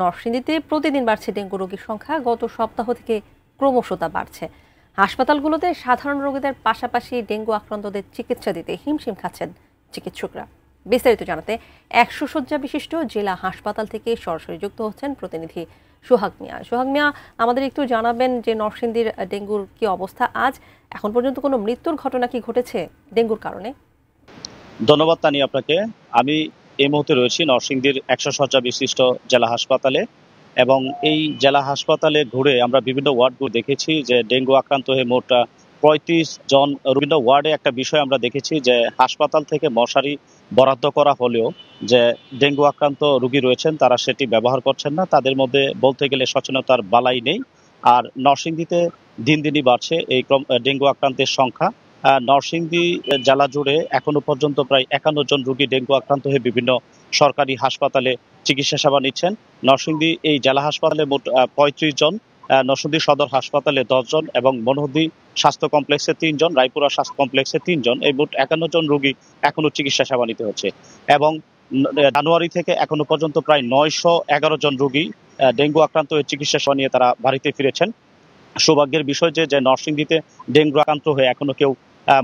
নরসিংদীতে প্রতিদিন বাড়ছে ডেঙ্গু রোগীর সংখ্যা। গত সপ্তাহ থেকে ক্রমশ তা বাড়ছে। হাসপাতালগুলোতে সাধারণ রোগীদের পাশাপাশি ডেঙ্গু আক্রান্তদের চিকিৎসা দিতে হিমশিম খাচ্ছেন চিকিৎসকরা। বিস্তারিত জানাতে 100 শয্যা বিশিষ্ট জেলা হাসপাতাল থেকে সরাসরি যুক্ত হচ্ছেন প্রতিনিধি সোহাগ মিয়া। সোহাগ মিয়া, আমাদের একটু জানাবেন যে নরসিংদীর ডেঙ্গুর কি অবস্থা আজ? এখন পর্যন্ত কোনো মৃত্যুর ঘটনা কি ঘটেছে ডেঙ্গুর কারণে? ধন্যবাদ তানি আপনাকে। আমি এই মুহূর্তে রয়েছি নরসিংদীর 100 শয্যা বিশিষ্ট জেলা হাসপাতালে, এবং এই জেলা হাসপাতালে ঘুরে আমরা বিভিন্ন ওয়ার্ডগুলো দেখেছি যে ডেঙ্গু আক্রান্ত হয়ে মোট 35 জন বিভিন্ন ওয়ার্ডে একটা বিষয় আমরা দেখেছি যে হাসপাতাল থেকে মশারি বরাদ্দ করা হলেও যে ডেঙ্গু আক্রান্ত রোগী রয়েছেন তারা সেটি ব্যবহার করছেন না। তাদের মধ্যে বলতে গেলে সচেতনতার বালাই নেই। আর নরসিংদীতে দিন দিনই বাড়ছে এই ডেঙ্গু আক্রান্তের সংখ্যা। নরসিংদী জেলা জুড়ে এখনো পর্যন্ত প্রায় 51 জন রোগী ডেঙ্গু আক্রান্ত হয়ে বিভিন্ন সরকারি হাসপাতালে চিকিৎসা সেবা নিচ্ছেন। নরসিংদী এই জেলা হাসপাতালে মোট 35 জন, নরসিংদী সদর হাসপাতালে 10 জন এবং মনোহরদী স্বাস্থ্য কমপ্লেক্সে 3 জন, রায়পুরা স্বাস্থ্য কমপ্লেক্সে 3 জন, এই মোট 51 জন রোগী এখনো চিকিৎসা সেবা নিতে হচ্ছে। এবং জানুয়ারি থেকে এখনো পর্যন্ত প্রায় 911 জন রোগী ডেঙ্গু আক্রান্ত হয়ে চিকিৎসা সেবা নিয়ে তারা বাড়িতে ফিরেছেন। সৌভাগ্যের বিষয় যে নরসিংদীতে ডেঙ্গু আক্রান্ত হয়ে এখনো কেউ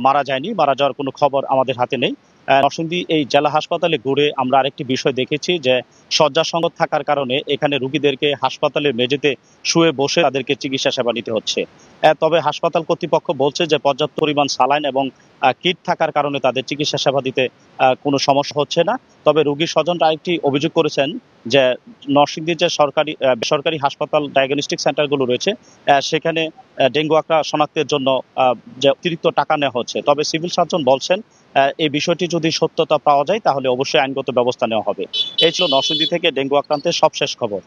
মারা যায়নি, মারা যাওয়ার কোনো খবর আমাদের হাতে নেই। নরসিংদী এই জেলা হাসপাতালে ঘুরে আমরা আরেকটি বিষয় দেখেছি যে শয্যা সংকট থাকার কারণে এখানে রোগীদেরকে হাসপাতালের মেঝেতে শুয়ে বসে তাদেরকে চিকিৎসা সেবা নিতে হচ্ছে। তবে হাসপাতাল কর্তৃপক্ষ বলছে যে পর্যাপ্ত পরিমাণ সালাইন এবং কিট থাকার কারণে তাদের চিকিৎসা সেবা দিতে কোনো সমস্যা হচ্ছে না। তবে রোগীর স্বজনরা আরেকটি অভিযোগ করেছেন যে নরসিংদীর যে বেসরকারি হাসপাতাল ডায়াগনস্টিক সেন্টারগুলো রয়েছে সেখানে ডেঙ্গু শনাক্তের জন্য যে অতিরিক্ত টাকা নেওয়া হচ্ছে। তবে সিভিল সার্জন বলছেন এই বিষয়টি যদি সত্যতা পাওয়া যায় তাহলে অবশ্যই আইনগত ব্যবস্থা নেওয়া হবে। এই ছিল নরসিংদী থেকে ডেঙ্গু আক্রান্তের সবশেষ খবর।